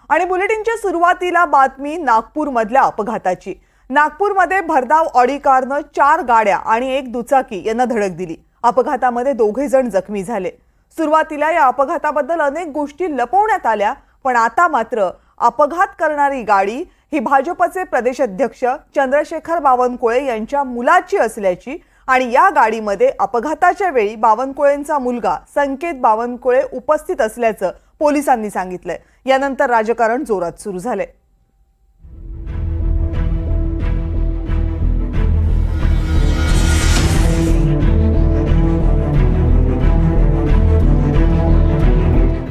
आणि बुलेटिनच्या सुरुवातीला बातमी नागपूरमधल्या अपघाताची। नागपूरमध्ये भरधाव ऑडी कारनं 4 गाड्या आणि 1 दुचाकी यांना धडक दिली। अपघातामध्ये 2 जण जखमी झाले। सुरुवातीला या अपघाताबद्दल अनेक गोष्टी लपवण्यात आल्या, पण आता मात्र अपघात करणारी गाडी ही भाजपचे प्रदेशाध्यक्ष चंद्रशेखर बावनकुळे यांच्या मुलाची असल्याची आणि या गाडीमध्ये अपघाताच्या वेळी बावनकुळेंचा मुलगा संकेत बावनकुळे उपस्थित असल्याचं पोलिसांनी सांगितलंय। यानंतर राजकारण जोरात सुरू झाले।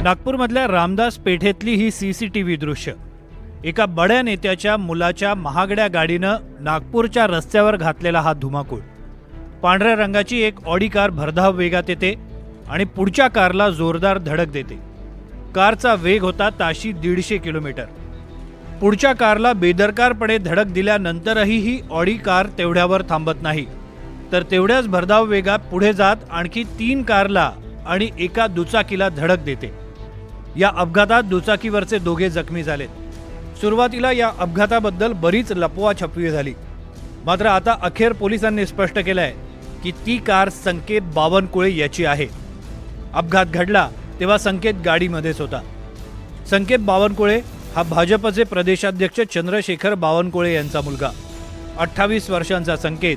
नागपूरमधल्या रामदास पेठेतली ही सीसीटीव्ही दृश्य। एका बड्या नेत्याच्या मुलाच्या महागड्या गाडीनं नागपूरच्या रस्त्यावर घातलेला हा धुमाकूळ। पांढऱ्या रंगाची एक ऑडी कार भरधाव वेगात येते आणि पुढच्या कारला जोरदार धडक देते। कारचा वेग होता ताशी 150 किलोमीटर। पुढच्या कारला बेदरकारपणे धडक दिल्यानंतरही ही ऑडी कार तेवढ्यावर थांबत नाही, तर तेवढ्याच भरधाव वेगात पुढे जात आणखी 3 कारला आणि एका दुचाकीला धडक देते। या अपघातात दुचाकीवरचे 2 जखमी झालेत। सुरुवातीला या अपघाताबद्दल बरीच लपवाछपवी झाली, मात्र आता अखेर पोलिसांनी स्पष्ट केलंय की ती कार संकेत बावनकुळे याची आहे। अपघात घडला तेव्हा संकेत गाडीमध्येच होता। संकेत बावनकुळे हा भाजपचे प्रदेशाध्यक्ष चंद्रशेखर बावनकुळे यांचा मुलगा। 28 वर्षांचा संकेत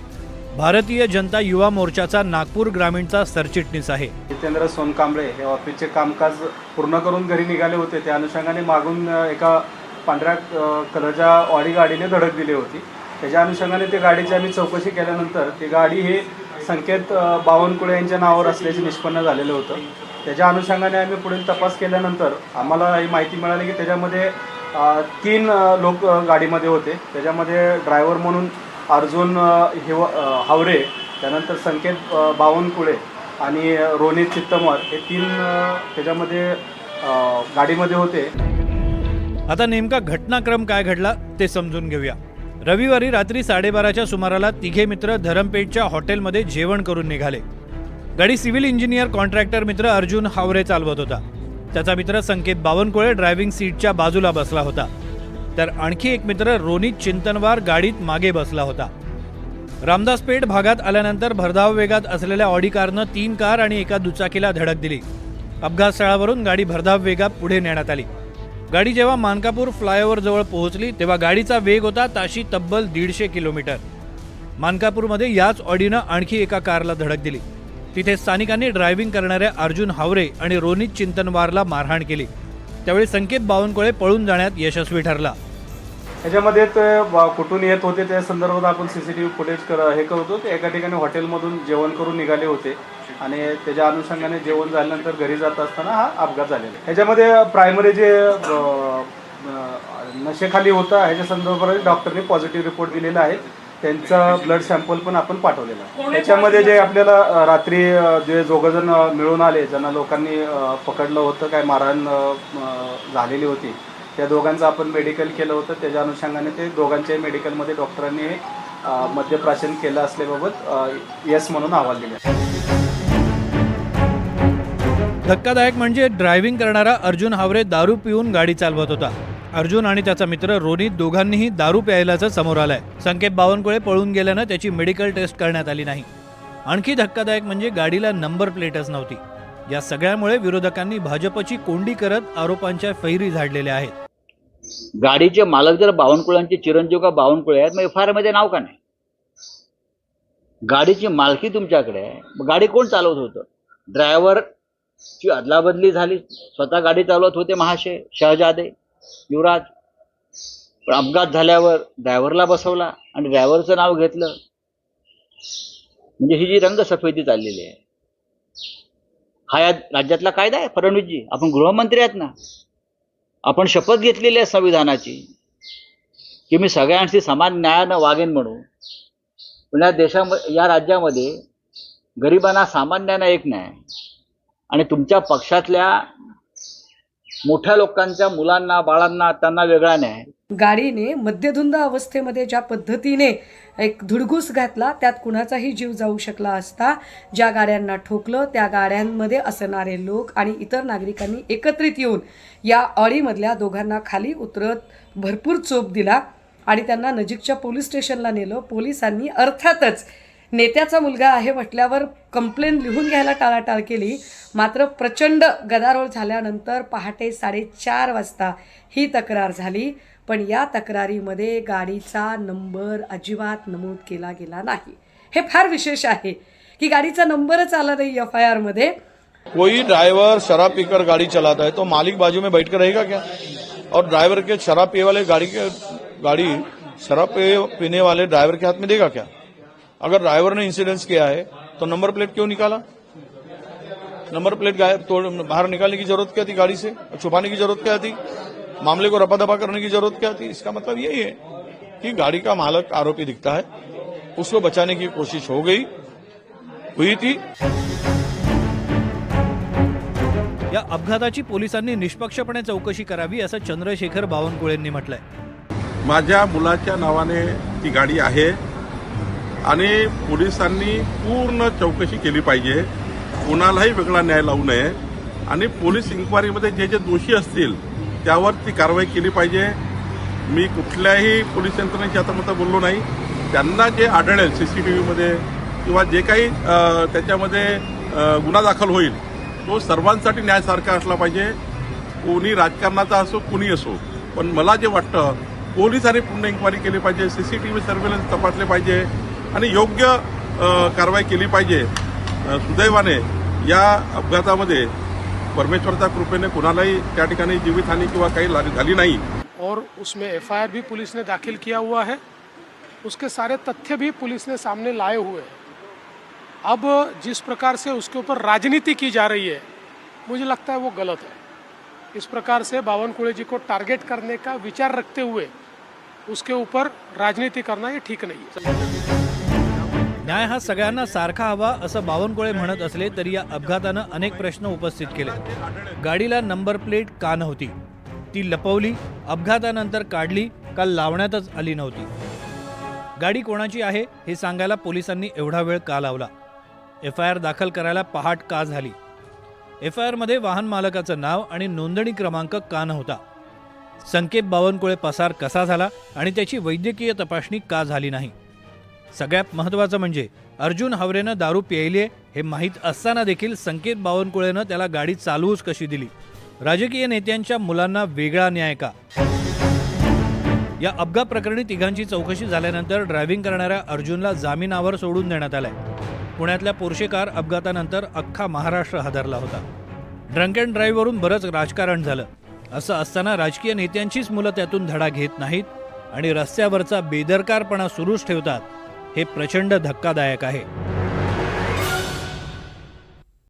भारतीय जनता युवा मोर्चाचा नागपूर ग्रामीणचा सरचिटणीस आहे। जितेंद्र सोनकांबळे हे ऑफिसचे कामकाज पूर्ण करून घरी निघाले होते। त्या अनुषंगाने मागून एका पांढऱ्या कलरच्या ऑडी गाडीने धडक दिली होती। त्याच्या अनुषंगाने ते गाडीची आम्ही चौकशी केल्यानंतर ती गाडी हे संकेत बावनकुळे यांच्या नावावर असल्याचे निष्पन्न झालेलं होतं। त्याच्या अनुषंगाने आम्ही पुढील तपास केल्यानंतर आम्हाला ही माहिती मिळाली की त्याच्यामध्ये 3 लोक गाडीमध्ये होते। त्याच्यामध्ये ड्रायव्हर म्हणून अर्जुन हावरे, त्यानंतर संकेत बावनकुळे आणि रोनित चित्तमर हे 3 त्याच्यामध्ये गाडीमध्ये होते। आता नेमका घटनाक्रम काय घडला ते समजून घेऊया। रविवारी रात्री 12:30च्या सुमाराला तिघे मित्र धरमपेठच्या हॉटेलमध्ये जेवण करून निघाले। गाडी सिव्हिल इंजिनियर कॉन्ट्रॅक्टर मित्र अर्जुन हावरे चालवत होता। त्याचा मित्र संकेत बावनकुळे ड्रायव्हिंग सीटच्या बाजूला बसला होता, तर आणखी एक मित्र रोनित चिंतनवार गाडीत मागे बसला होता। रामदास पेठ भागात आल्यानंतर भरधाव वेगात असलेल्या ऑडी कारनं 3 कार आणि एका दुचाकीला धडक दिली। अपघात स्थळावरून गाडी भरधाव वेगात पुढे नेण्यात आली। गाडी जेव्हा मानकापूर फ्लायओव्हर जवळ पोहोचली तेव्हा गाडीचा वेग होता ताशी तब्बल 150 किलोमीटर। मानकापूरमध्ये याच ऑडीनं आणखी एका कारला धडक दिली। तिथे स्थानिकांनी ड्रायव्हिंग करणाऱ्या अर्जुन हावरे आणि रोनित चिंतनवारला मारहाण केली। त्यावेळी संकेत बावनकुळे पळून जाण्यात यशस्वी ठरला। त्याच्यामध्ये ते कुठून येत होते त्या संदर्भात आपण सीसीटीव्ही फुटेज हे करतो। ते एका ठिकाणी हॉटेलमधून जेवण करून निघाले होते आणि त्याच्या अनुषंगाने जेवण झाल्यानंतर घरी जात असताना हा अपघात झालेला। ह्याच्यामध्ये प्रायमरी जे नशेखाली होता ह्याच्या संदर्भात डॉक्टरने पॉझिटिव्ह रिपोर्ट दिलेला आहे। त्यांचा ब्लड सॅम्पल पण आपण पाठवलेला आहे। त्याच्यामध्ये जे आपल्याला रात्री जे 2 जण मिळून आले, ज्यांना लोकांनी पकडलं होतं, काय मारहाण झालेली होती, त्या दोघांचं आपण मेडिकल केलं होतं। त्याच्या अनुषंगाने ते दोघांच्याही मेडिकलमध्ये डॉक्टरांनी मद्यप्राशन केलं असल्याबाबत यस म्हणून अहवाल दिले। धक्कादायक म्हणजे ड्रायव्हिंग करणारा अर्जुन हावरे दारू पिऊन गाडी चालवत होता। अर्जुन आणि त्याचा मित्र रोनित दोघांनीही दारू प्यायल्याचं समोर आलंय। संकेत बावनकुळे पळून गेल्यानं त्याची मेडिकल टेस्ट करण्यात आली नाही। आणखी धक्कादायक म्हणजे गाडीला नंबर प्लेटच नव्हती। या सगळ्यामुळे विरोधकांनी भाजपची कोंडी करत आरोपांच्या फैरी झाडलेल्या आहेत। गाडीचे मालक जर बावनकुळ्यांचे चिरंजीव का बावनकुळे आहेत, मग FIR मध्ये नाव का नाही? गाडीची मालकी तुमच्याकडे आहे, गाडी कोण चालवत होतं? ड्रायव्हरची अदलाबदली झाली, स्वतः गाडी चालवत होते महाशय शहजादे युवराज, पण अपघात झाल्यावर ड्रायव्हरला बसवला आणि ड्रायव्हरचं नाव घेतलं। म्हणजे ही जी रंगसफेदी चाललेली आहे, हा या राज्यातला कायदा आहे? फडणवीसजी, आपण गृहमंत्री आहेत ना, आपण शपथ घेतलेली आहे संविधानाची की मी सगळ्यांशी समान न्यायानं वागेन म्हणून। पण या राज्यामध्ये गरिबांना सामान्यांना एक न्याय आणि तुमच्या पक्षातल्या मोठ्या लोकांच्या मुलांना बाळांना त्यांना वेगळा न्याय। गाडीने मद्यधुंद अवस्थेमध्ये ज्या पद्धतीने एक धुडगूस घातला, त्यात कुणाचाही जीव जाऊ शकला असता. ज्या गाड्यांना ठोकलं त्या गाड्यांमध्ये असणारे लोक आणि इतर नागरिकांनी एकत्रित येऊन या ऑडीमधल्या दोघांना खाली उतरत भरपूर चोप दिला आणि त्यांना नजीकच्या पोलीस स्टेशनला नेलं. पोलिसांनी अर्थातच नेत्याचा मुलगा आहे म्हटल्यावर कंप्लेन लिहून घ्यायला टाळाटाळ केली. मात्र प्रचंड गदारोळ झाल्यानंतर पहाटे 4:30 वाजता ही तक्रार झाली. पण या तक्रारीमध्ये गाडीचा नंबर अजिबात नमूद केला गेला नाही. हे फार विशेष आहे की गाडीचा नंबरच आला नाही FIR मध्ये. कोई ड्राइवर शराब पीकर गाड़ी चलाता है तो मालिक बाजू में बैठकर रहेगा क्या? और ड्राइवर के शराब पिए वाले गाड़ी शराब पीने वाले ड्राइवर के हाथ में देगा क्या? अगर ड्राइवर ने इंसिडेंस किया है तो नंबर प्लेट क्यों निकाला? नंबर प्लेट बाहर निकालने की जरूरत क्या थी? गाड़ी से छुपाने की जरूरत क्या थी? मामले को रफा दफा करने की जरूरत क्या थी? इसका मतलब यही है कि गाड़ी का मालक आरोपी दिखता है, उसको बचाने की कोशिश हुई थी. या अपघाताची पोलिसांनी निष्पक्षपणे चौकशी करावी असं चंद्रशेखर बावनकुळेंनी म्हटलंय. माझ्या मुलाच्या नावाने ती गाडी आहे आणि पोलिसांनी पूर्ण चौकशी केली पाहिजे. कोणालाही वेगळा न्याय लावू नये आणि पोलीस इन्क्वायरीमध्ये जे दोषी असतील त्यावर ती कारवाई केली पाहिजे. मी कुठल्याही पोलीस यंत्रणेची आता बोललो नाही. त्यांना जे आढळेल CCTVमध्ये किंवा जे काही त्याच्यामध्ये गुन्हा दाखल होईल तो सर्वांसाठी न्यायासारखा असला पाहिजे. कोणी राजकारणाचा असो कोणी असो, पण मला जे वाटतं पोलिसांनी पूर्ण इन्क्वायरी केली पाहिजे, CCTV सर्व्हेलन्स तपासले पाहिजे आणि योग्य कारवाई केली पाहिजे. सुदैवाने या अपघातामध्ये परमेश्वरच्या कृपेने कुणालाही त्या ठिकाणी जीवितहानी किंवा काही झाली नाही. और उसमें FIR भी पुलिस ने दाखिल किया हुआ है. उसके सारे तथ्य भी पुलिस ने सामने लाए हुए हैं. अब जिस प्रकार से उसके ऊपर राजनीति की जा रही है, मुझे लगता है वो गलत है. इस प्रकार से बावनकुळे जी को टारगेट करने का विचार रखते हुए उसके ऊपर राजनीति करना ये ठीक नहीं है. न्याय हा सगळ्यांना सारखा हवा असं बावनकुळे म्हणत असले तरी या अपघातानं अनेक प्रश्न उपस्थित केले. गाडीला नंबर प्लेट का नव्हती? ती लपवली, अपघातानंतर काढली का लावण्यातच आली नव्हती? गाडी कोणाची आहे हे सांगायला पोलिसांनी एवढा वेळ का लावला? FIR दाखल करायला पहाट का झाली? FIR मध्ये वाहन मालकाचं नाव आणि नोंदणी क्रमांक का नव्हता? संकेत बावनकुळे पसार कसा झाला आणि त्याची वैद्यकीय तपासणी का झाली नाही? सगळ्यात महत्त्वाचं म्हणजे अर्जुन हावरेनं दारू प्यायलीये हे माहीत असताना देखील संकेत बावनकुळेनं त्याला गाडी चालवूच कशी दिली? राजकीय नेत्यांच्या मुलांना वेगळा न्याय का? या अपघात प्रकरणी तिघांची चौकशी झाल्यानंतर ड्रायव्हिंग करणाऱ्या अर्जुनला जामिनावर सोडून देण्यात आलाय. पुण्यातल्या पोर्शे कार अपघातानंतर अख्खा महाराष्ट्र हादरला होता. ड्रंक अँड ड्राईव्हवरून बरंच राजकारण झालं. असं असताना राजकीय नेत्यांचीच मुलं त्यातून धडा घेत नाहीत आणि रस्त्यावरचा बेदरकारपणा सुरूच ठेवतात. हे प्रचंड धक्कादायक आहे.